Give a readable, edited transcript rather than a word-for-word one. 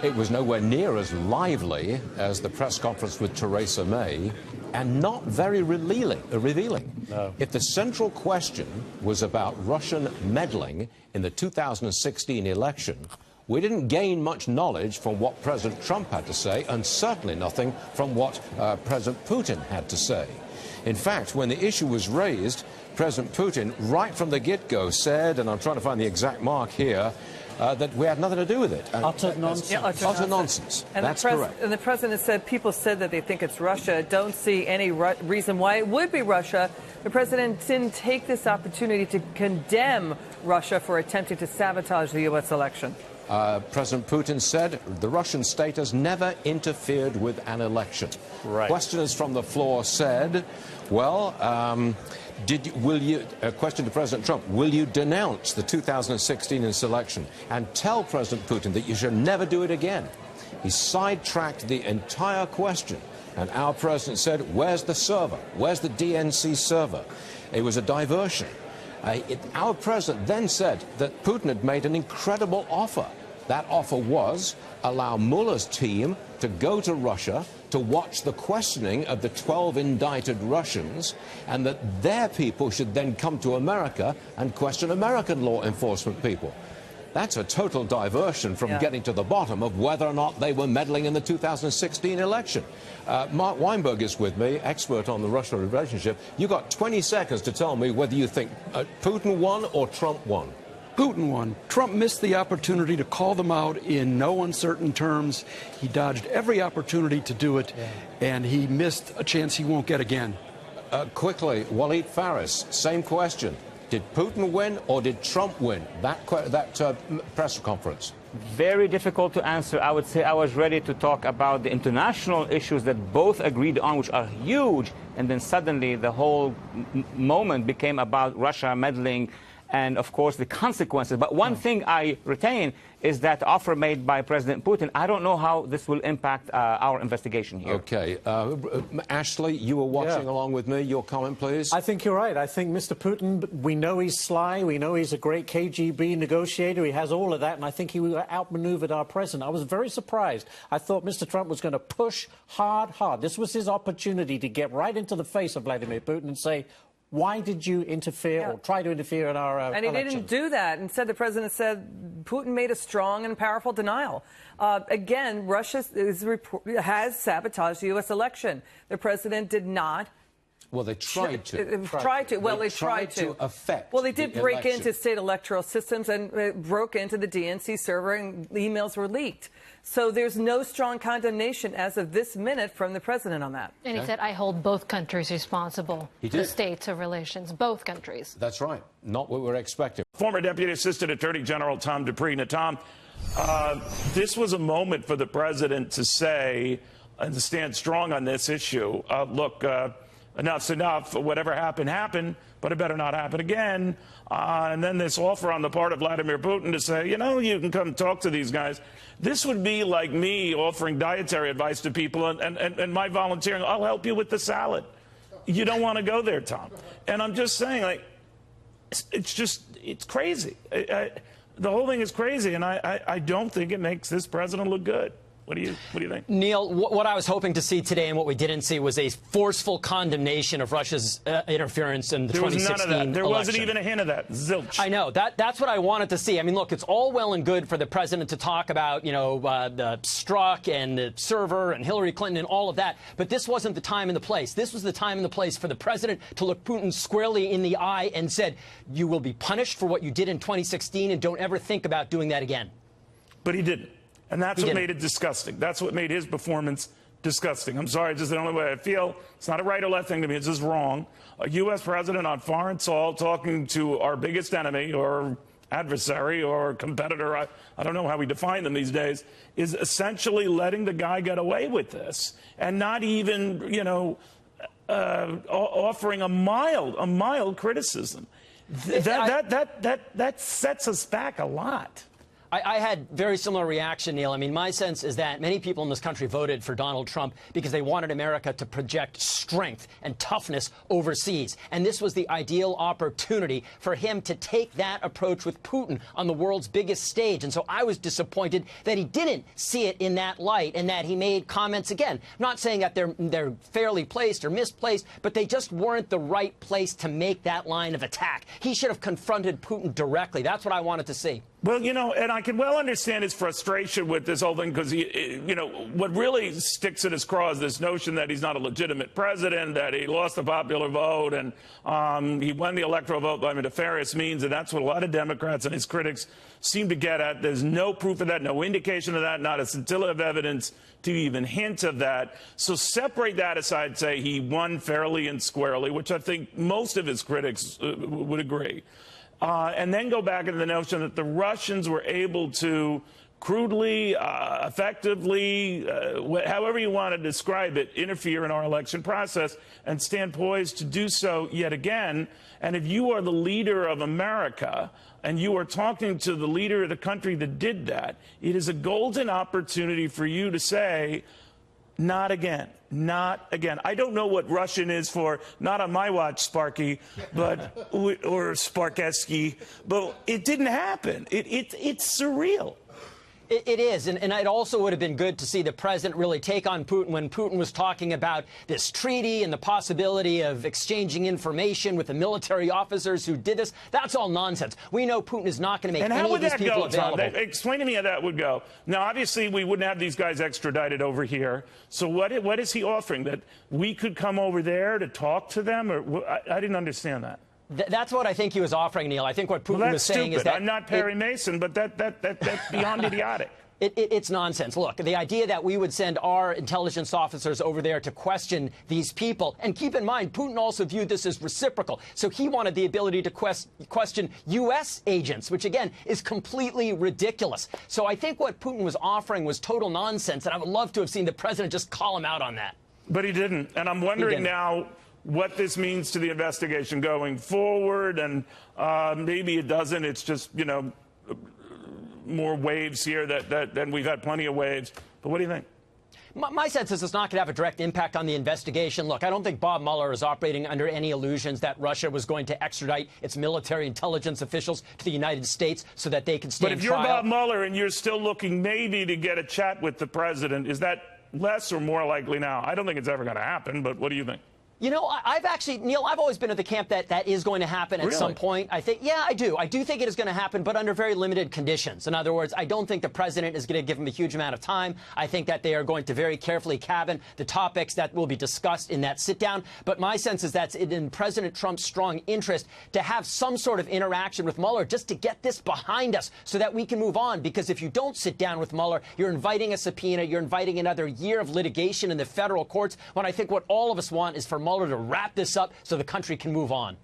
It was nowhere near as lively as the press conference with Theresa May, and not very revealing. No. If the central question was about Russian meddling in the 2016 election, we didn't gain much knowledge from what President Trump had to say, and certainly nothing from what President Putin had to say. In fact, when the issue was raised, President Putin, right from the get-go, said, and I'm trying to find the exact mark here, that we had nothing to do with it. Utter nonsense. Yeah, utter nonsense. And that's correct. And the president said people said that they think it's Russia. Don't see any reason why it would be Russia. The president didn't take this opportunity to condemn Russia for attempting to sabotage the U.S. election. President Putin said the Russian state has never interfered with an election. Right. Questioners from the floor said, well, question to President Trump, will you denounce the 2016 election and tell President Putin that you should never do it again? He sidetracked the entire question, and our president said, where's the server? Where's the DNC server? It was a diversion. Our president then said that Putin had made an incredible offer. That offer was allow Mueller's team to go to Russia to watch the questioning of the 12 indicted Russians, and that their people should then come to America and question American law enforcement people. That's a total diversion from getting to the bottom of whether or not they were meddling in the 2016 election. Mark Weinberg is with me, expert on the Russia relationship. You've got 20 seconds to tell me whether you think Putin won or Trump won. Putin won. Trump missed the opportunity to call them out in no uncertain terms. He dodged every opportunity to do it, and he missed a chance he won't get again. Quickly, Waleed Faris, same question. Did Putin win or did Trump win that press conference? Very difficult to answer. I would say I was ready to talk about the international issues that both agreed on, which are huge, and then suddenly the whole moment became about Russia meddling and, of course, the consequences. But one thing I retain is that offer made by President Putin. I don't know how this will impact our investigation here. Okay. Ashley, you were watching along with me. Your comment, please. I think you're right. I think Mr. Putin, we know he's sly. We know he's a great KGB negotiator. He has all of that, and I think he outmaneuvered our president. I was very surprised. I thought Mr. Trump was going to push hard. This was his opportunity to get right into the face of Vladimir Putin and say, why did you interfere or try to interfere in our And he didn't do that. Instead, the president said Putin made a strong and powerful denial. Again, Russia has sabotaged the U.S. election. The president did not. Well, they tried to. Well, they tried to affect. Well, they did break election. into state electoral systems and broke into the DNC server, and emails were leaked. So there's no strong condemnation as of this minute from the president on that. And he said, I hold both countries responsible. The states of relations, both countries. That's right. Not what we're expecting. Former Deputy Assistant Attorney General Tom Dupree. Now, Tom, this was a moment for the president to say and to stand strong on this issue. Look, enough's enough. Whatever happened, happened, but it better not happen again. And then this offer on the part of Vladimir Putin to say, you know, you can come talk to these guys. This would be like me offering dietary advice to people and my volunteering. I'll help you with the salad. You don't want to go there, Tom. And I'm just saying, like, it's crazy. The whole thing is crazy, and I don't think it makes this president look good. What do you think? Neil, what I was hoping to see today and what we didn't see was a forceful condemnation of Russia's interference in the 2016 election. There was none of that. There wasn't even a hint of that. Zilch. I know. That's what I wanted to see. I mean, look, it's all well and good for the president to talk about, you know, the Strzok and the server and Hillary Clinton and all of that. But this wasn't the time and the place. This was the time and the place for the president to look Putin squarely in the eye and said, you will be punished for what you did in 2016 and don't ever think about doing that again. But he didn't. And that's what made it disgusting. That's what made his performance disgusting. I'm sorry, it's just the only way I feel. It's not a right or left thing to me. It's just wrong. A U.S. president on foreign soil talking to our biggest enemy or adversary or competitor, I don't know how we define them these days, is essentially letting the guy get away with this and not even, you know, offering a mild criticism. That sets us back a lot. I had very similar reaction, Neil. I mean, my sense is that many people in this country voted for Donald Trump because they wanted America to project strength and toughness overseas. And this was the ideal opportunity for him to take that approach with Putin on the world's biggest stage. And so I was disappointed that he didn't see it in that light and that he made comments, again, not saying that they're fairly placed or misplaced, but they just weren't the right place to make that line of attack. He should have confronted Putin directly. That's what I wanted to see. Well, you know, and I can well understand his frustration with this whole thing because, you know, what really sticks at his craw is this notion that he's not a legitimate president, that he lost the popular vote, and he won the electoral vote by nefarious means, and that's what a lot of Democrats and his critics seem to get at. There's no proof of that, no indication of that, not a scintilla of evidence to even hint of that. So separate that aside, say he won fairly and squarely, which I think most of his critics would agree. And then go back into the notion that the Russians were able to crudely, effectively, however you want to describe it, interfere in our election process and stand poised to do so yet again. And if you are the leader of America and you are talking to the leader of the country that did that, it is a golden opportunity for you to say, not again. Not again. I don't know what Russian is for, not on my watch, Sparky, but or Sparkeski, but it didn't happen. It's surreal. It is, and it also would have been good to see the president really take on Putin when Putin was talking about this treaty and the possibility of exchanging information with the military officers who did this. That's all nonsense. We know Putin is not going to make any of these people available. Tom? Explain to me how that would go. Now, obviously, we wouldn't have these guys extradited over here. So what is he offering? That we could come over there to talk to them? Or I didn't understand that. That's what I think he was offering, Neil. I think what Putin was saying is that I'm not Perry Mason, but that's beyond idiotic. It's nonsense. Look, the idea that we would send our intelligence officers over there to question these people, and keep in mind, Putin also viewed this as reciprocal. So he wanted the ability to question U.S. agents, which, again, is completely ridiculous. So I think what Putin was offering was total nonsense, and I would love to have seen the president just call him out on that. But he didn't. And I'm wondering now what this means to the investigation going forward, and maybe it doesn't. It's just, you know, more waves here and we've had plenty of waves. But what do you think? My sense is it's not going to have a direct impact on the investigation. Look, I don't think Bob Mueller is operating under any illusions that Russia was going to extradite its military intelligence officials to the United States so that they can stand trial. But if you're Bob Mueller and you're still looking maybe to get a chat with the president, is that less or more likely now? I don't think it's ever going to happen, but what do you think? You know, I've actually, Neil, I've always been at the camp that is going to happen at some point. I think, yeah, I do. I do think it is going to happen, but under very limited conditions. In other words, I don't think the president is going to give him a huge amount of time. I think that they are going to very carefully cabin the topics that will be discussed in that sit-down. But my sense is that's in President Trump's strong interest to have some sort of interaction with Mueller just to get this behind us so that we can move on. Because if you don't sit down with Mueller, you're inviting a subpoena, you're inviting another year of litigation in the federal courts, when I think what all of us want is for Mueller to wrap this up so the country can move on.